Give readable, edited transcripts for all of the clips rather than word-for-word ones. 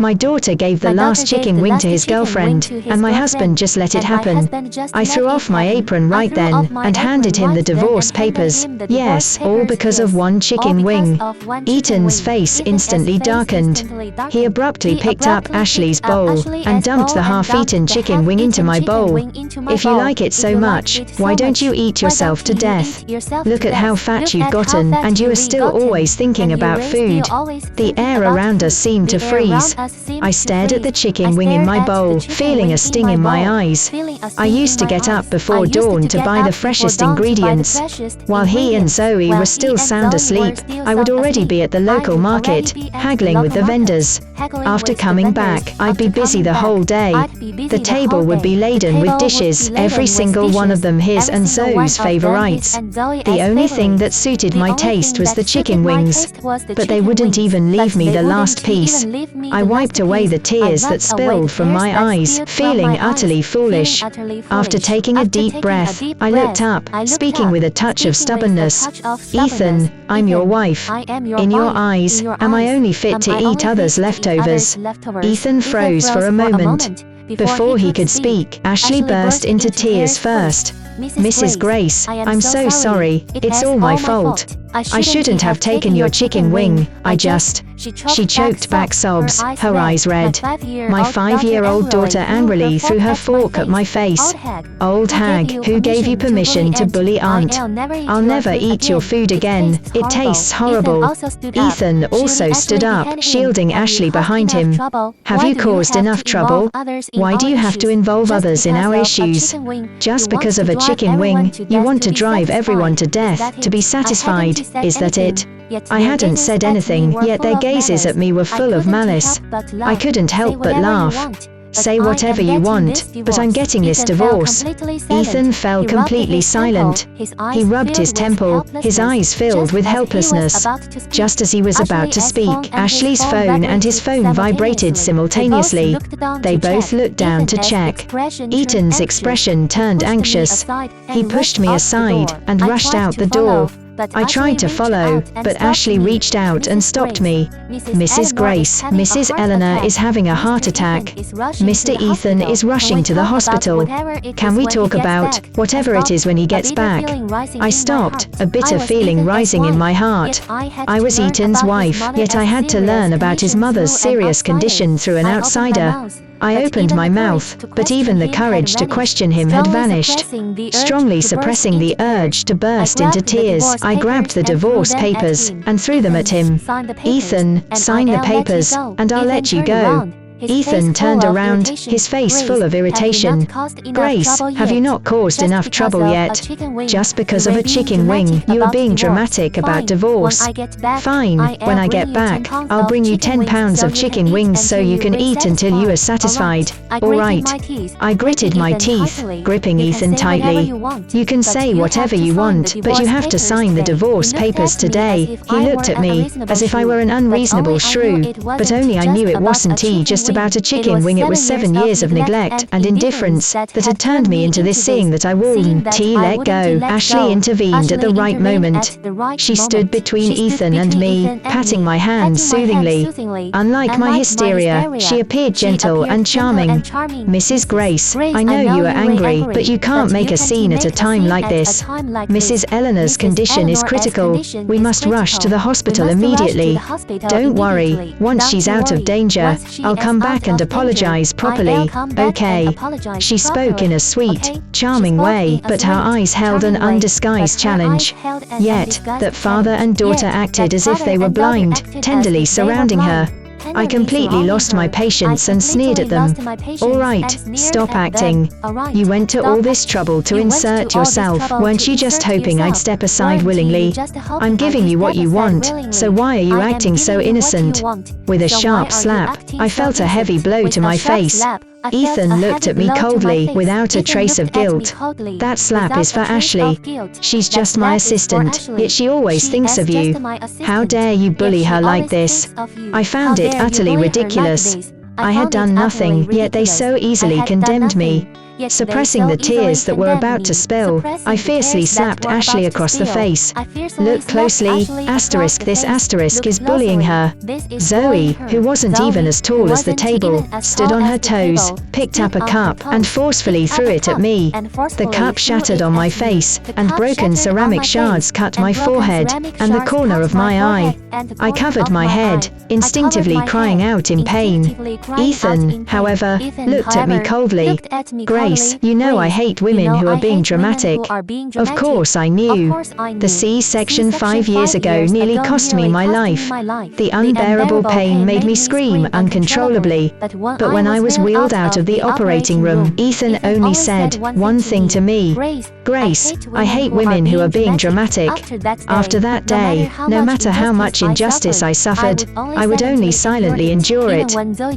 My daughter gave the last chicken wing to his girlfriend, and my husband just let it happen. I threw off my apron right then, and handed him the divorce papers. Yes, all because of one chicken wing. Ethan's face instantly darkened. He abruptly picked up Ashley's bowl, and dumped the half-eaten chicken wing into my bowl. If you like it so much, why don't you eat yourself to death? Look at how fat you've gotten, and you are still always thinking about food. The air around us seemed to freeze. I stared at the chicken wing in my bowl, feeling a sting in my eyes. I used to get up before dawn to buy the freshest ingredients. While he and Zoe were still sound asleep, I would already be at the local market, haggling with the vendors. After coming back, I'd be busy the whole day. The table would be laden with dishes, every single one of them his and Zoe's favorites. The only thing that suited my taste was the chicken wings, but they wouldn't even leave me the last piece. I wiped away the tears that spilled from my eyes, feeling utterly foolish. After taking a deep breath, I looked up, speaking with a touch of stubbornness. Ethan, I'm your wife. In your eyes, am I only fit to eat others' leftovers? Ethan froze for a moment. Before he could speak, Ashley burst into tears first. Mrs. Grace, I'm so sorry, it's all my fault. I shouldn't have taken your chicken wing, She choked back sobs, her eyes red. My 5-year-old daughter angrily threw her fork at my face. Old hag, who gave you permission to bully Aunt? I'll never eat your food again, it tastes horrible. Ethan also stood up, shielding Ashley behind him. Have you caused enough trouble? Why do you have to involve others in our issues? Just because of a chicken wing, you want to drive everyone to death, to be satisfied, is that it? I hadn't said anything, yet their gazes at me were full of malice. I couldn't help but laugh. Say whatever you want, but I'm getting this divorce. Ethan fell completely silent. He rubbed his temple, his eyes filled with helplessness. Just as he was about to speak, Ashley's phone and his phone vibrated simultaneously. They both looked down to check. Ethan's expression turned anxious. He pushed me aside and rushed out the door. I tried to follow, but Ashley reached out and stopped me. Mrs. Grace, Mrs. Eleanor is having a heart attack. Mr. Ethan is rushing to the hospital. Can we talk about whatever it is when he gets back? I stopped, a bitter feeling rising in my heart. I was Ethan's wife, yet I had to learn about his mother's serious condition through an outsider. I opened my mouth, but even the courage to question him had vanished. Strongly suppressing the urge to burst into tears, I grabbed the divorce papers and threw them at him. Ethan, sign the papers, and I'll let you go. Ethan turned around, his face full of irritation. Grace, have you not caused enough trouble yet? Just because of a chicken wing, you are being dramatic about divorce. Fine, when I get back, I'll bring you 10 pounds of chicken wings so you can eat until you are satisfied. Alright. I gritted my teeth, gripping Ethan tightly. You can say whatever you want, but you have to sign the divorce papers today. He looked at me, as if I were an unreasonable shrew, but only I knew it wasn't just about a chicken wing. It was 7 years of neglect and indifference that had turned me into this seeing that I wouldn't let go. Ashley intervened at the right moment. She stood between Ethan and me, patting my hand soothingly. Unlike my hysteria, she appeared gentle and charming. Mrs. Grace, I know you are angry, but you can't make a scene at a time like this. Mrs. Eleanor's condition is critical. We must rush to the hospital immediately. Don't worry, once she's out of danger, I'll come back and apologize properly, okay? She spoke in a sweet, charming way, but her eyes held an undisguised challenge. Yet, that father and daughter acted as if they were blind, tenderly surrounding her. I completely lost my patience and sneered at them. All right, stop acting. You went to all this trouble to insert yourself, weren't you just hoping I'd step aside willingly? I'm giving you what you want, so why are you acting so innocent? With a sharp slap, I felt a heavy blow to my face. Ethan looked at me coldly, without a trace of guilt. That slap is for Ashley. She's just my assistant, yet she always thinks of you. How dare you bully her like this? I found it utterly ridiculous. I had done nothing, yet they so easily condemned me. Suppressing the tears that were about to spill, I fiercely slapped Ashley across the face. Look closely, asterisk this asterisk is bullying her. Zoe, who wasn't even as tall as the table, stood on her toes, picked up a cup, and forcefully threw it at me. The cup shattered on my face, and broken ceramic shards cut my forehead, and the corner of my eye. I covered my head, instinctively crying out in pain. Ethan, however, looked at me coldly. Grace, you know I hate women who are being dramatic. Of course I knew. The C-section 5 years ago nearly cost me my life. The unbearable pain made me scream uncontrollably. But when I was wheeled out of the operating room, Ethan only said one thing to me. Grace, I hate women who are being dramatic. After that day, no matter how much injustice I suffered, I would only silently endure it.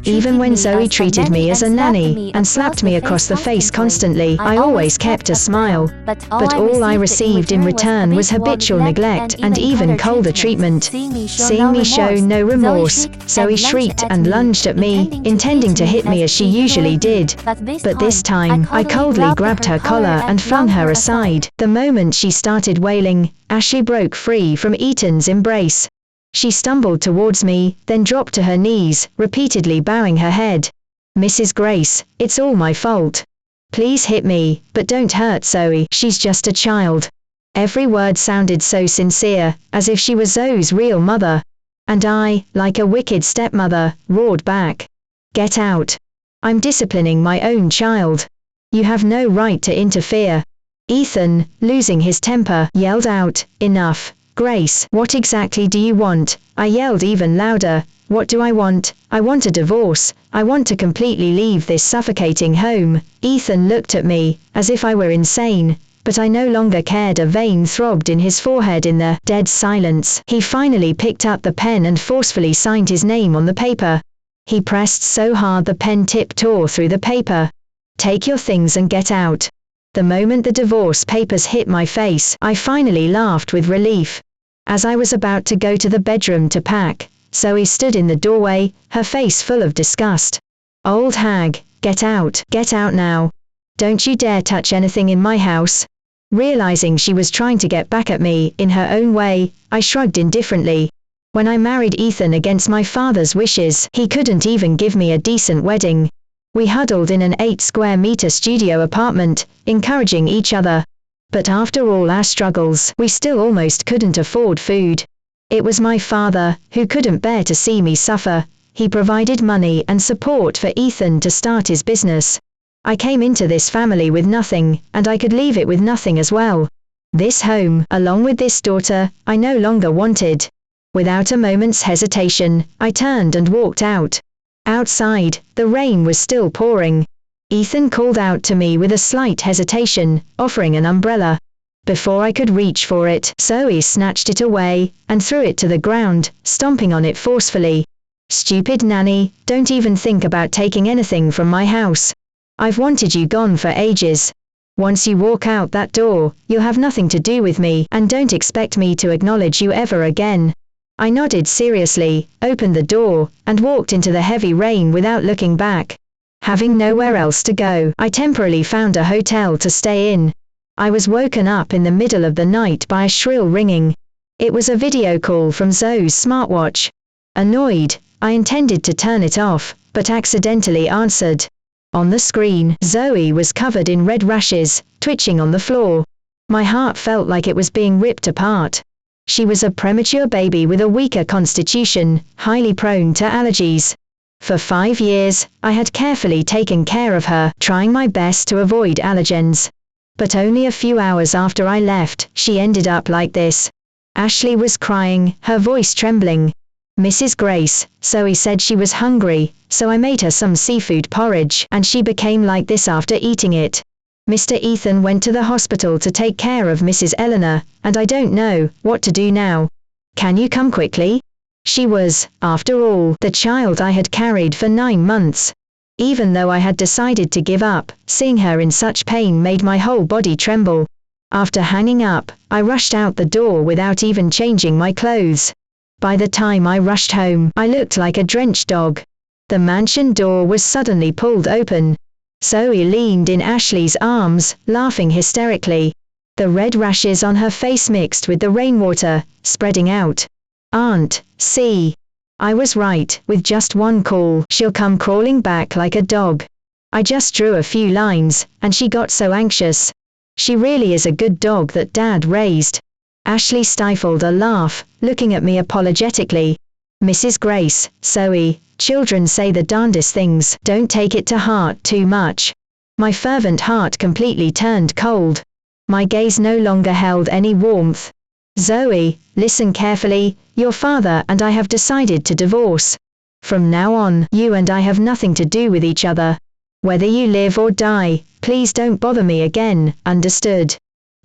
Even when Zoe treated me as a nanny and slapped me across the face constantly, I always kept a smile. But all I received in return was habitual neglect and even colder treatment. Seeing me show no remorse, Zoe shrieked and lunged at me, intending to hit me as she usually did. But this time, I coldly grabbed her collar and flung her aside. The moment she started wailing, Ashley broke free from Ethan's embrace. She stumbled towards me, then dropped to her knees, repeatedly bowing her head. Mrs. Grace, it's all my fault. Please hit me, but don't hurt Zoe, she's just a child. Every word sounded so sincere, as if she was Zoe's real mother. And I, like a wicked stepmother, roared back. Get out. I'm disciplining my own child. You have no right to interfere. Ethan, losing his temper, yelled out, enough. Grace, what exactly do you want? I yelled even louder. What do I want? I want a divorce. I want to completely leave this suffocating home. Ethan looked at me, as if I were insane, but I no longer cared. A vein throbbed in his forehead in the dead silence. He finally picked up the pen and forcefully signed his name on the paper. He pressed so hard the pen tip tore through the paper. Take your things and get out. The moment the divorce papers hit my face, I finally laughed with relief. As I was about to go to the bedroom to pack, Zoe stood in the doorway, her face full of disgust. Old hag, get out now. Don't you dare touch anything in my house. Realizing she was trying to get back at me in her own way, I shrugged indifferently. When I married Ethan against my father's wishes, he couldn't even give me a decent wedding. We huddled in an 8-square-meter studio apartment, encouraging each other. But after all our struggles, we still almost couldn't afford food. It was my father, who couldn't bear to see me suffer. He provided money and support for Ethan to start his business. I came into this family with nothing, and I could leave it with nothing as well. This home, along with this daughter, I no longer wanted. Without a moment's hesitation, I turned and walked out. Outside, the rain was still pouring. Ethan called out to me with a slight hesitation, offering an umbrella. Before I could reach for it, Zoe snatched it away, and threw it to the ground, stomping on it forcefully. Stupid nanny, don't even think about taking anything from my house. I've wanted you gone for ages. Once you walk out that door, you'll have nothing to do with me, and don't expect me to acknowledge you ever again. I nodded seriously, opened the door, and walked into the heavy rain without looking back. Having nowhere else to go, I temporarily found a hotel to stay in. I was woken up in the middle of the night by a shrill ringing. It was a video call from Zoe's smartwatch. Annoyed, I intended to turn it off, but accidentally answered. On the screen, Zoe was covered in red rashes, twitching on the floor. My heart felt like it was being ripped apart. She was a premature baby with a weaker constitution, highly prone to allergies. For 5 years, I had carefully taken care of her, trying my best to avoid allergens. But only a few hours after I left, she ended up like this. Ashley was crying, her voice trembling. Mrs. Grace, Zoe said she was hungry, so I made her some seafood porridge, and she became like this after eating it. Mr. Ethan went to the hospital to take care of Mrs. Eleanor, and I don't know what to do now. Can you come quickly? She was, after all, the child I had carried for 9 months. Even though I had decided to give up, seeing her in such pain made my whole body tremble. After hanging up, I rushed out the door without even changing my clothes. By the time I rushed home, I looked like a drenched dog. The mansion door was suddenly pulled open. Zoe leaned in Ashley's arms, laughing hysterically. The red rashes on her face mixed with the rainwater, spreading out. Aunt, see. I was right, with just one call, she'll come crawling back like a dog. I just drew a few lines, and she got so anxious. She really is a good dog that Dad raised. Ashley stifled a laugh, looking at me apologetically. Mrs. Grace, Zoe, children say the darndest things, don't take it to heart too much. My fervent heart completely turned cold. My gaze no longer held any warmth. Zoe, listen carefully, your father and I have decided to divorce. From now on, you and I have nothing to do with each other. Whether you live or die, please don't bother me again, understood?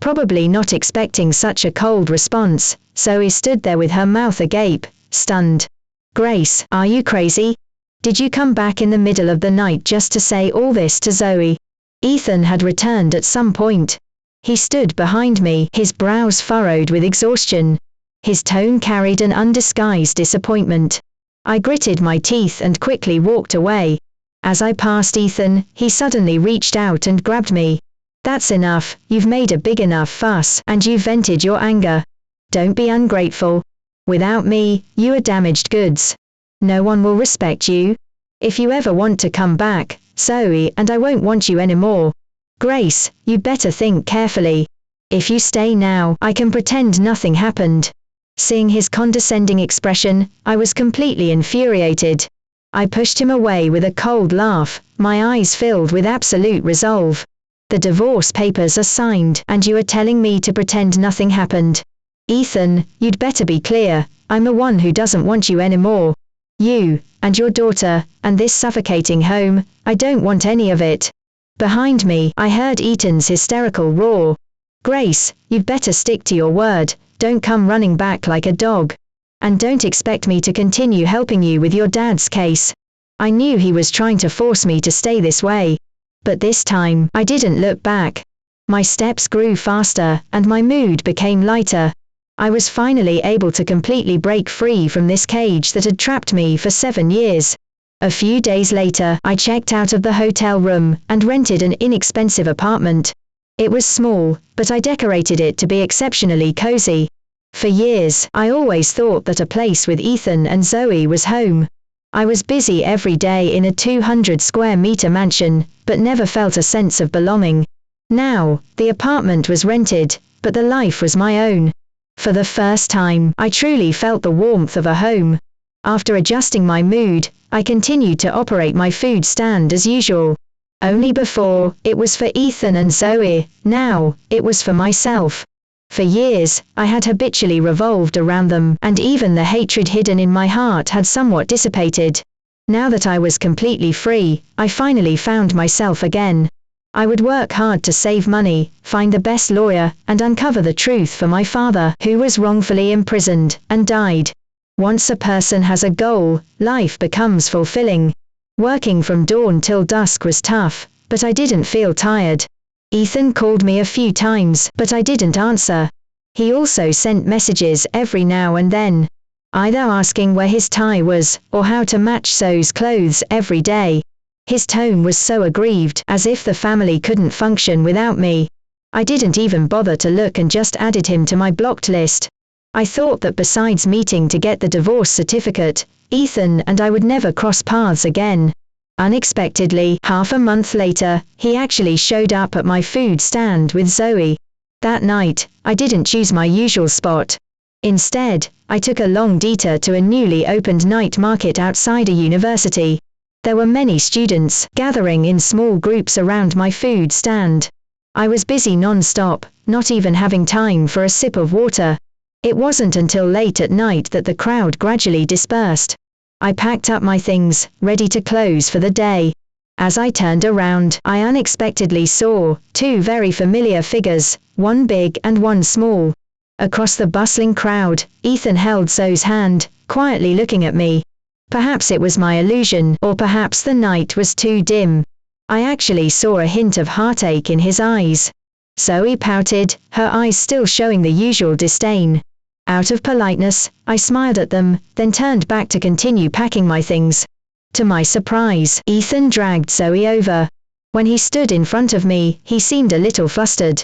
Probably not expecting such a cold response, Zoe stood there with her mouth agape, stunned. Grace, are you crazy? Did you come back in the middle of the night just to say all this to Zoe? Ethan had returned at some point. He stood behind me, his brows furrowed with exhaustion. His tone carried an undisguised disappointment. I gritted my teeth and quickly walked away. As I passed Ethan, he suddenly reached out and grabbed me. That's enough, you've made a big enough fuss, and you've vented your anger. Don't be ungrateful. Without me, you are damaged goods. No one will respect you. If you ever want to come back, Zoe and I won't want you anymore. Grace, you better think carefully. If you stay now, I can pretend nothing happened. Seeing his condescending expression, I was completely infuriated. I pushed him away with a cold laugh, my eyes filled with absolute resolve. The divorce papers are signed, and you are telling me to pretend nothing happened. Ethan, you'd better be clear, I'm the one who doesn't want you anymore. You, and your daughter, and this suffocating home, I don't want any of it. Behind me, I heard Ethan's hysterical roar. Grace, you'd better stick to your word, don't come running back like a dog. And don't expect me to continue helping you with your dad's case. I knew he was trying to force me to stay this way. But this time, I didn't look back. My steps grew faster, and my mood became lighter. I was finally able to completely break free from this cage that had trapped me for 7 years. A few days later, I checked out of the hotel room and rented an inexpensive apartment. It was small, but I decorated it to be exceptionally cozy. For years, I always thought that a place with Ethan and Zoe was home. I was busy every day in a 200 square meter mansion, but never felt a sense of belonging. Now, the apartment was rented, but the life was my own. For the first time, I truly felt the warmth of a home. After adjusting my mood, I continued to operate my food stand as usual. Only before, it was for Ethan and Zoe, now, it was for myself. For years, I had habitually revolved around them, and even the hatred hidden in my heart had somewhat dissipated. Now that I was completely free, I finally found myself again. I would work hard to save money, find the best lawyer, and uncover the truth for my father, who was wrongfully imprisoned, and died. Once a person has a goal, life becomes fulfilling. Working from dawn till dusk was tough, but I didn't feel tired. Ethan called me a few times, but I didn't answer. He also sent messages every now and then, either asking where his tie was, or how to match Zoe's clothes every day. His tone was so aggrieved, as if the family couldn't function without me. I didn't even bother to look and just added him to my blocked list. I thought that besides meeting to get the divorce certificate, Ethan and I would never cross paths again. Unexpectedly, half a month later, he actually showed up at my food stand with Zoe. That night, I didn't choose my usual spot. Instead, I took a long detour to a newly opened night market outside a university. There were many students gathering in small groups around my food stand. I was busy non-stop, not even having time for a sip of water. It wasn't until late at night that the crowd gradually dispersed. I packed up my things, ready to close for the day. As I turned around, I unexpectedly saw 2 very familiar figures, one big and one small. Across the bustling crowd, Ethan held Zoe's hand, quietly looking at me. Perhaps it was my illusion, or perhaps the night was too dim. I actually saw a hint of heartache in his eyes. Zoe pouted, her eyes still showing the usual disdain. Out of politeness, I smiled at them, then turned back to continue packing my things. To my surprise, Ethan dragged Zoe over. When he stood in front of me, he seemed a little flustered.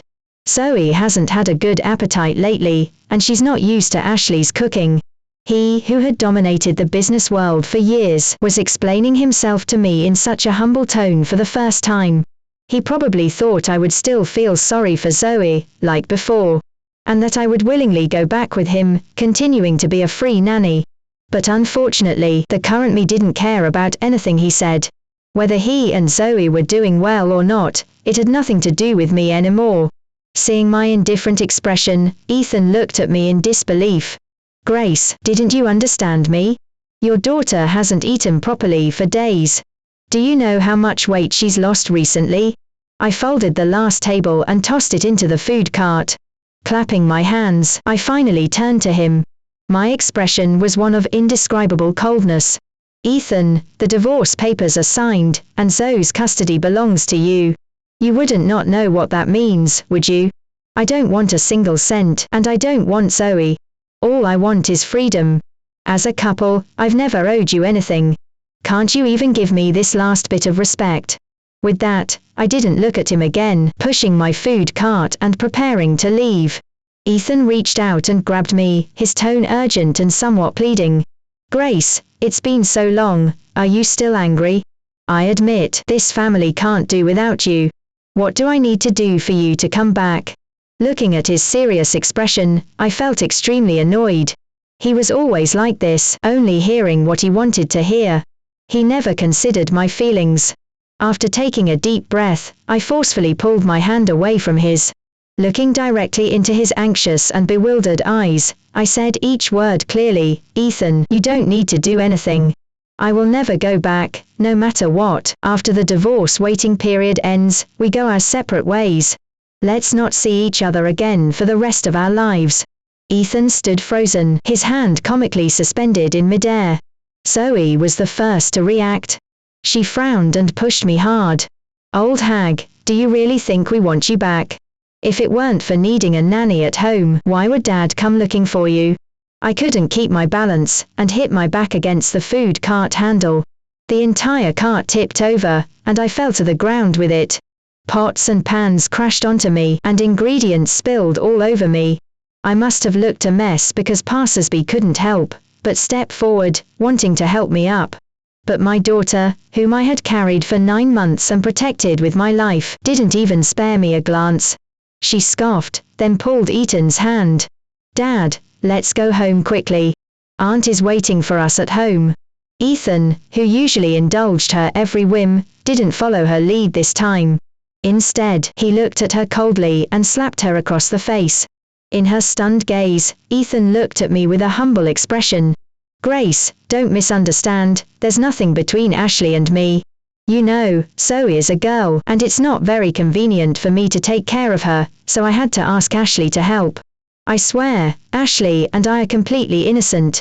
Zoe hasn't had a good appetite lately, and she's not used to Ashley's cooking. He, who had dominated the business world for years, was explaining himself to me in such a humble tone for the first time. He probably thought I would still feel sorry for Zoe, like before, and that I would willingly go back with him, continuing to be a free nanny. But unfortunately, the current me didn't care about anything he said. Whether he and Zoe were doing well or not, it had nothing to do with me anymore. Seeing my indifferent expression, Ethan looked at me in disbelief. Grace, didn't you understand me? Your daughter hasn't eaten properly for days. Do you know how much weight she's lost recently? I folded the last table and tossed it into the food cart. Clapping my hands, I finally turned to him. My expression was one of indescribable coldness. Ethan, the divorce papers are signed, and Zoe's custody belongs to you. You wouldn't not know what that means, would you? I don't want a single cent, and I don't want Zoe. All I want is freedom. As a couple, I've never owed you anything. Can't you even give me this last bit of respect? With that, I didn't look at him again, pushing my food cart and preparing to leave. Ethan reached out and grabbed me, his tone urgent and somewhat pleading. Grace, it's been so long, are you still angry? I admit, this family can't do without you. What do I need to do for you to come back? Looking at his serious expression, I felt extremely annoyed. He was always like this, only hearing what he wanted to hear. He never considered my feelings. After taking a deep breath, I forcefully pulled my hand away from his. Looking directly into his anxious and bewildered eyes, I said each word clearly, Ethan, you don't need to do anything. I will never go back, no matter what. After the divorce waiting period ends, we go our separate ways. Let's not see each other again for the rest of our lives. Ethan stood frozen, his hand comically suspended in midair. Zoe was the first to react. She frowned and pushed me hard. Old hag, do you really think we want you back? If it weren't for needing a nanny at home, why would Dad come looking for you? I couldn't keep my balance, and hit my back against the food cart handle. The entire cart tipped over, and I fell to the ground with it. Pots and pans crashed onto me, and ingredients spilled all over me. I must have looked a mess because passers-by couldn't help but step forward, wanting to help me up. But my daughter, whom I had carried for 9 months and protected with my life, didn't even spare me a glance. She scoffed, then pulled Ethan's hand. Dad, let's go home quickly. Aunt is waiting for us at home. Ethan, who usually indulged her every whim, didn't follow her lead this time. Instead, he looked at her coldly and slapped her across the face. In her stunned gaze, Ethan looked at me with a humble expression. Grace, don't misunderstand, there's nothing between Ashley and me. You know, Zoe is a girl, and it's not very convenient for me to take care of her, so I had to ask Ashley to help. I swear, Ashley and I are completely innocent.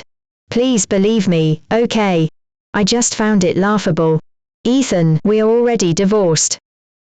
Please believe me, okay? I just found it laughable. Ethan, we are already divorced.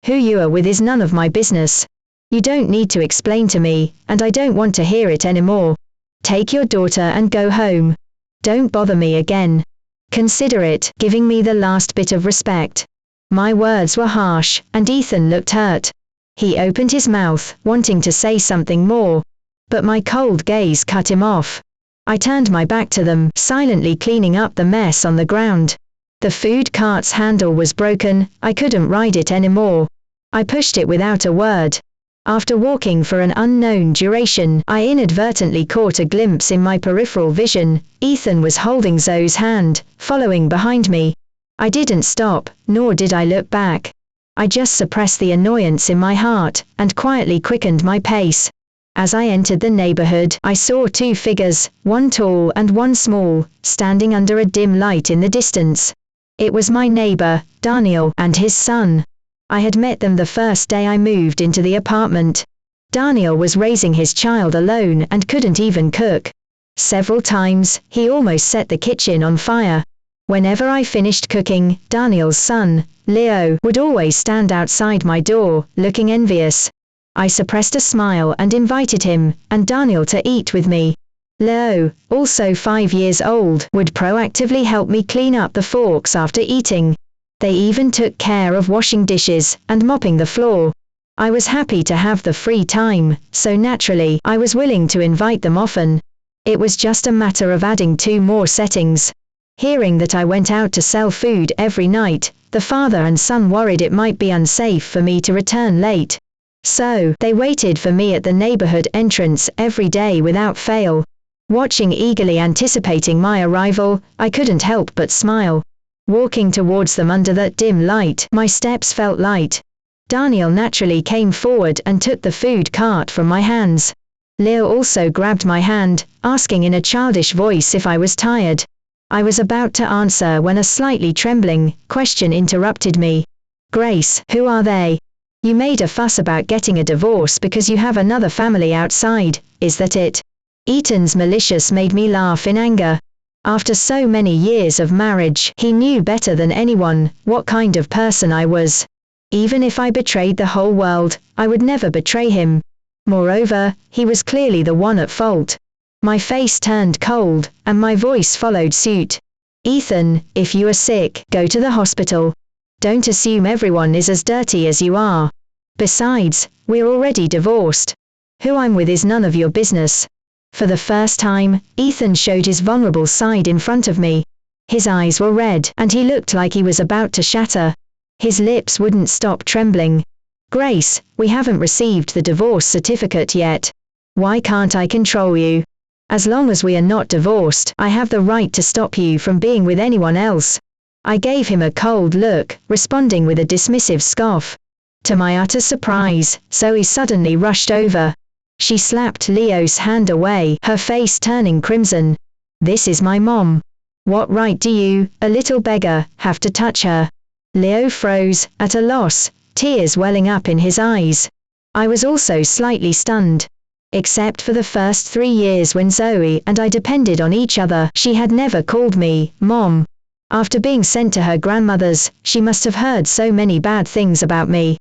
Who you are with is none of my business. You don't need to explain to me, and I don't want to hear it anymore. Take your daughter and go home. Don't bother me again. Consider it giving me the last bit of respect. My words were harsh, and Ethan looked hurt. He opened his mouth, wanting to say something more. But my cold gaze cut him off. I turned my back to them, silently cleaning up the mess on the ground. The food cart's handle was broken, I couldn't ride it anymore. I pushed it without a word. After walking for an unknown duration, I inadvertently caught a glimpse in my peripheral vision. Ethan was holding Zoe's hand, following behind me. I didn't stop, nor did I look back. I just suppressed the annoyance in my heart, and quietly quickened my pace. As I entered the neighborhood, I saw 2 figures, one tall and one small, standing under a dim light in the distance. It was my neighbor, Daniel, and his son. I had met them the first day I moved into the apartment. Daniel was raising his child alone and couldn't even cook. Several times, he almost set the kitchen on fire. Whenever I finished cooking, Daniel's son, Leo, would always stand outside my door, looking envious. I suppressed a smile and invited him and Daniel to eat with me. Leo, also 5 years old, would proactively help me clean up the forks after eating. They even took care of washing dishes and mopping the floor. I was happy to have the free time, so naturally, I was willing to invite them often. It was just a matter of adding 2 more settings. Hearing that I went out to sell food every night, the father and son worried it might be unsafe for me to return late. So, they waited for me at the neighborhood entrance every day without fail. Watching, eagerly anticipating my arrival, I couldn't help but smile. Walking towards them under that dim light, my steps felt light. Daniel naturally came forward and took the food cart from my hands. Leo also grabbed my hand, asking in a childish voice if I was tired. I was about to answer when a slightly trembling question interrupted me. Grace, who are they? You made a fuss about getting a divorce because you have another family outside, is that it? Ethan's malicious made me laugh in anger. After so many years of marriage, he knew better than anyone what kind of person I was. Even if I betrayed the whole world, I would never betray him. Moreover, he was clearly the one at fault. My face turned cold, and my voice followed suit. Ethan, if you are sick, go to the hospital. Don't assume everyone is as dirty as you are. Besides, we're already divorced. Who I'm with is none of your business. For the first time, Ethan showed his vulnerable side in front of me. His eyes were red, and he looked like he was about to shatter. His lips wouldn't stop trembling. Grace, we haven't received the divorce certificate yet. Why can't I control you? As long as we are not divorced, I have the right to stop you from being with anyone else. I gave him a cold look, responding with a dismissive scoff. To my utter surprise, Zoe suddenly rushed over. She slapped Leo's hand away, her face turning crimson. This is my mom. What right do you, a little beggar, have to touch her? Leo froze, at a loss, tears welling up in his eyes. I was also slightly stunned. Except for the first 3 years when Zoe and I depended on each other, she had never called me Mom. After being sent to her grandmother's, she must have heard so many bad things about me.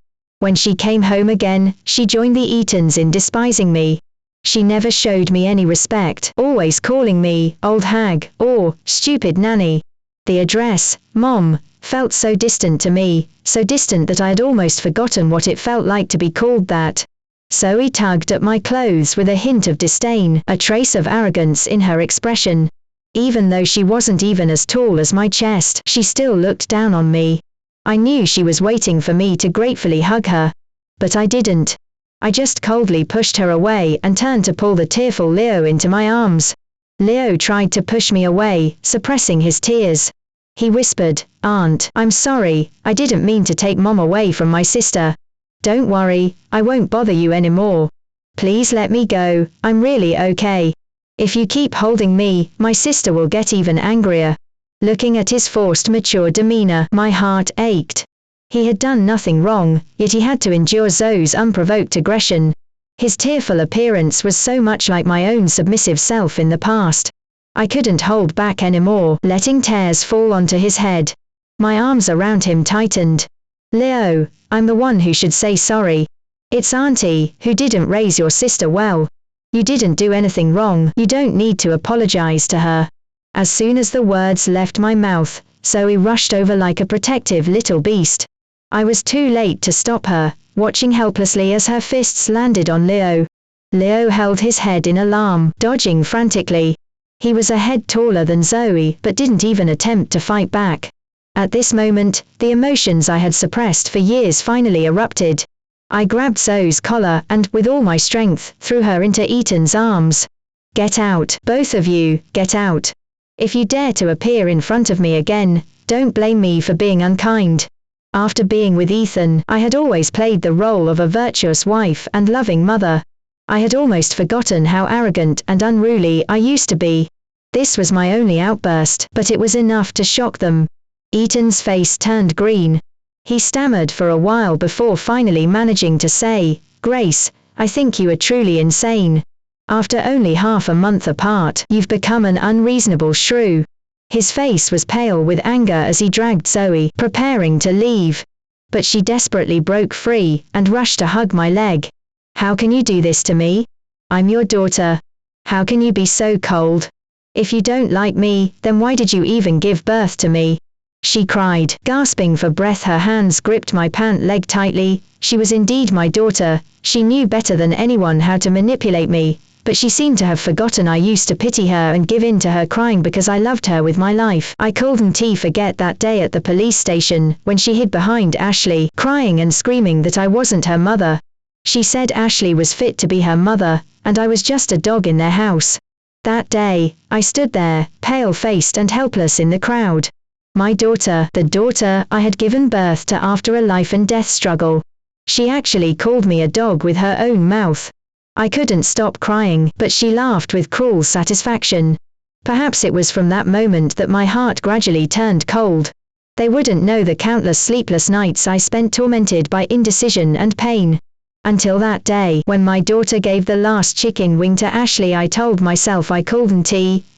When she came home again, she joined the Eatons in despising me. She never showed me any respect, always calling me old hag or stupid nanny. The address, Mom, felt so distant to me, so distant that I had almost forgotten what it felt like to be called that. Zoe tugged at my clothes with a hint of disdain, a trace of arrogance in her expression. Even though she wasn't even as tall as my chest, she still looked down on me. I knew she was waiting for me to gratefully hug her. But I didn't. I just coldly pushed her away and turned to pull the tearful Leo into my arms. Leo tried to push me away, suppressing his tears. He whispered, Aunt, I'm sorry, I didn't mean to take Mom away from my sister. Don't worry, I won't bother you anymore. Please let me go, I'm really okay. If you keep holding me, my sister will get even angrier. Looking at his forced mature demeanor, my heart ached. He had done nothing wrong, yet he had to endure Zoe's unprovoked aggression. His tearful appearance was so much like my own submissive self in the past. I couldn't hold back anymore, letting tears fall onto his head. My arms around him tightened. Leo, I'm the one who should say sorry. It's Auntie, who didn't raise your sister well. You didn't do anything wrong, you don't need to apologize to her. As soon as the words left my mouth, Zoe rushed over like a protective little beast. I was too late to stop her, watching helplessly as her fists landed on Leo. Leo held his head in alarm, dodging frantically. He was a head taller than Zoe, but didn't even attempt to fight back. At this moment, the emotions I had suppressed for years finally erupted. I grabbed Zoe's collar and, with all my strength, threw her into Ethan's arms. Get out, both of you, get out. If you dare to appear in front of me again, don't blame me for being unkind. After being with Ethan, I had always played the role of a virtuous wife and loving mother. I had almost forgotten how arrogant and unruly I used to be. This was my only outburst, but it was enough to shock them. Ethan's face turned green. He stammered for a while before finally managing to say, Grace, I think you are truly insane. After only half a month apart, you've become an unreasonable shrew. His face was pale with anger as he dragged Zoe, preparing to leave. But she desperately broke free and rushed to hug my leg. How can you do this to me? I'm your daughter. How can you be so cold? If you don't like me, then why did you even give birth to me? she cried, gasping for breath. Her hands gripped my pant leg tightly. She was indeed my daughter. She knew better than anyone how to manipulate me, but she seemed to have forgotten I used to pity her and give in to her crying because I loved her with my life. I couldn't forget that day at the police station, when she hid behind Ashley, crying and screaming that I wasn't her mother. She said Ashley was fit to be her mother, and I was just a dog in their house. That day, I stood there, pale-faced and helpless in the crowd. My daughter, the daughter I had given birth to after a life and death struggle. She actually called me a dog with her own mouth. I couldn't stop crying, but she laughed with cruel satisfaction. Perhaps it was from that moment that my heart gradually turned cold. They wouldn't know the countless sleepless nights I spent tormented by indecision and pain. Until that day, when my daughter gave the last chicken wing to Ashley, I told myself I couldn't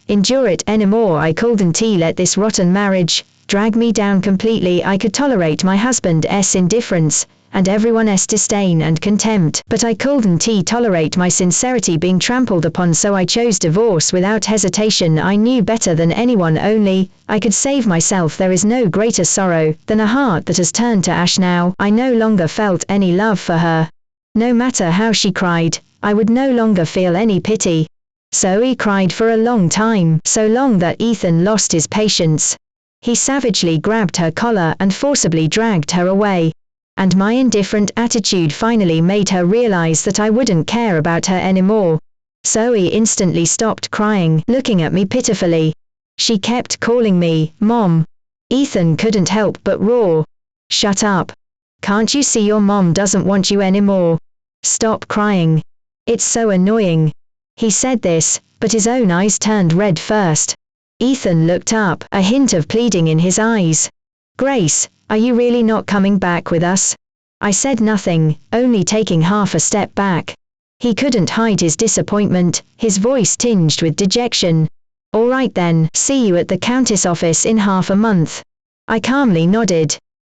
endure it anymore. I couldn't let this rotten marriage drag me down completely. I could tolerate my husband's indifference and everyone's disdain and contempt, but I couldn't tolerate my sincerity being trampled upon, so I chose divorce without hesitation. I knew better than anyone only I could save myself. There is no greater sorrow than a heart that has turned to ash now. I no longer felt any love for her. No matter how she cried, I would no longer feel any pity. Zoe cried for a long time, so long that Ethan lost his patience. He savagely grabbed her collar and forcibly dragged her away. And my indifferent attitude finally made her realize that I wouldn't care about her anymore. Zoe instantly stopped crying, looking at me pitifully. She kept calling me, Mom. Ethan couldn't help but roar. Shut up. Can't you see your mom doesn't want you anymore? Stop crying. It's so annoying. He said this, but his own eyes turned red first. Ethan looked up, a hint of pleading in his eyes. Grace, are you really not coming back with us? I said nothing, only taking half a step back. He couldn't hide his disappointment, his voice tinged with dejection. All right then, see you at the Countess office in half a month. I calmly nodded.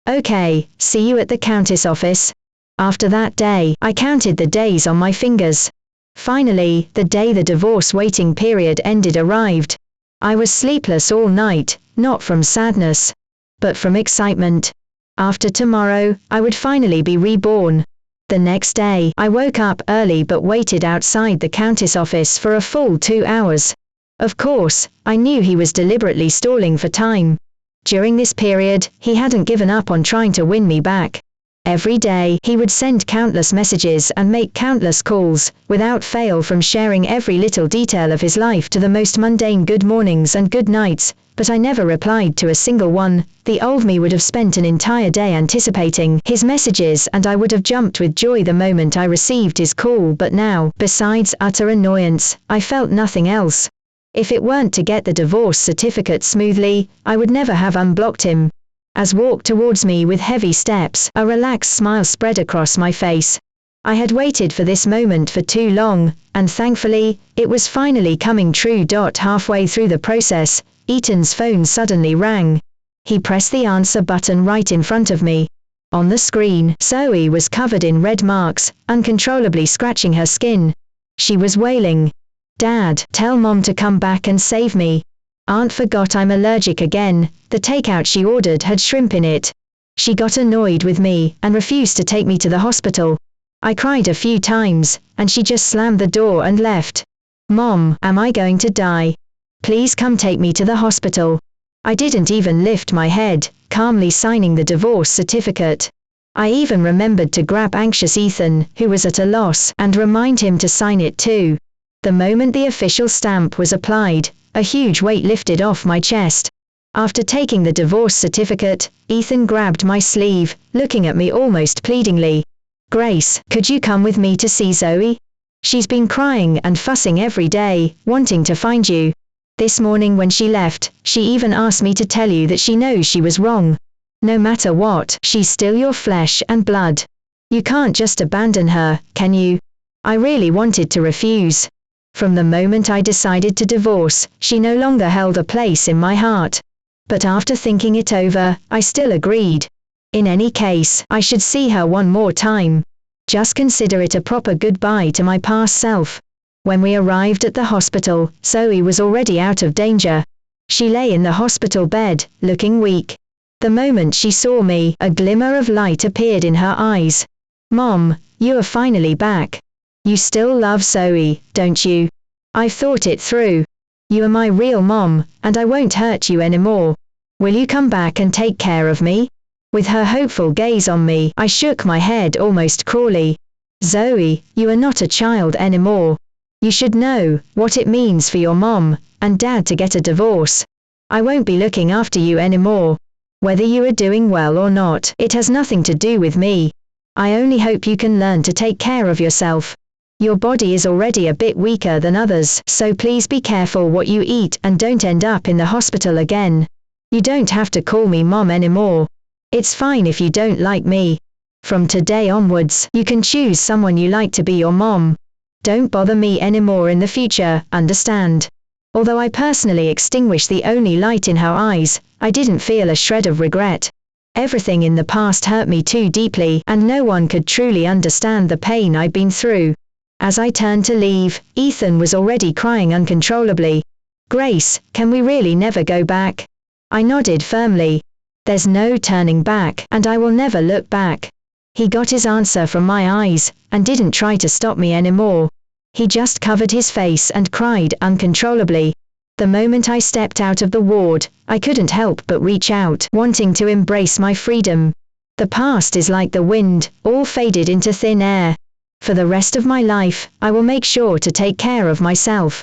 Okay, see you at the Countess office. After that day, I counted the days on my fingers. Finally, the day the divorce waiting period ended arrived. I was sleepless all night, not from sadness, but from excitement. After tomorrow, I would finally be reborn. The next day, I woke up early but waited outside the Countess office for a full 2 hours. Of course, I knew he was deliberately stalling for time. During this period, he hadn't given up on trying to win me back. Every day, he would send countless messages and make countless calls, without fail, from sharing every little detail of his life to the most mundane good mornings and good nights, but I never replied to a single one. The old me would have spent an entire day anticipating his messages, and I would have jumped with joy the moment I received his call, but now, besides utter annoyance, I felt nothing else. If it weren't to get the divorce certificate smoothly, I would never have unblocked him. As walked towards me with heavy steps, a relaxed smile spread across my face. I had waited for this moment for too long, and thankfully, it was finally coming true. Halfway through the process, Ethan's phone suddenly rang. He pressed the answer button right in front of me. On the screen, Zoe was covered in red marks, uncontrollably scratching her skin. She was wailing. Dad, tell Mom to come back and save me. Aunt forgot I'm allergic again. The takeout she ordered had shrimp in it. She got annoyed with me and refused to take me to the hospital. I cried a few times, and she just slammed the door and left. Mom, am I going to die? Please come take me to the hospital. I didn't even lift my head, calmly signing the divorce certificate. I even remembered to grab anxious Ethan, who was at a loss, and remind him to sign it too. The moment the official stamp was applied, a huge weight lifted off my chest. After taking the divorce certificate, Ethan grabbed my sleeve, looking at me almost pleadingly. Grace, could you come with me to see Zoe? She's been crying and fussing every day, wanting to find you. This morning when she left, she even asked me to tell you that she knows she was wrong. No matter what, she's still your flesh and blood. You can't just abandon her, can you? I really wanted to refuse. From the moment I decided to divorce, she no longer held a place in my heart. But after thinking it over, I still agreed. In any case, I should see her one more time. Just consider it a proper goodbye to my past self. When we arrived at the hospital, Zoe was already out of danger. She lay in the hospital bed, looking weak. The moment she saw me, a glimmer of light appeared in her eyes. Mom, you are finally back. You still love Zoe, don't you? I've thought it through. You are my real mom, and I won't hurt you anymore. Will you come back and take care of me? With her hopeful gaze on me, I shook my head almost cruelly. Zoe, you are not a child anymore. You should know what it means for your mom and dad to get a divorce. I won't be looking after you anymore. Whether you are doing well or not, it has nothing to do with me. I only hope you can learn to take care of yourself. Your body is already a bit weaker than others, so please be careful what you eat and don't end up in the hospital again. You don't have to call me mom anymore. It's fine if you don't like me. From today onwards, you can choose someone you like to be your mom. Don't bother me anymore in the future, understand? Although I personally extinguished the only light in her eyes, I didn't feel a shred of regret. Everything in the past hurt me too deeply, and no one could truly understand the pain I'd been through. As I turned to leave, Ethan was already crying uncontrollably. Grace, can we really never go back? I nodded firmly. There's no turning back, and I will never look back. He got his answer from my eyes, and didn't try to stop me anymore. He just covered his face and cried uncontrollably. The moment I stepped out of the ward, I couldn't help but reach out, wanting to embrace my freedom. The past is like the wind, all faded into thin air. For the rest of my life, I will make sure to take care of myself.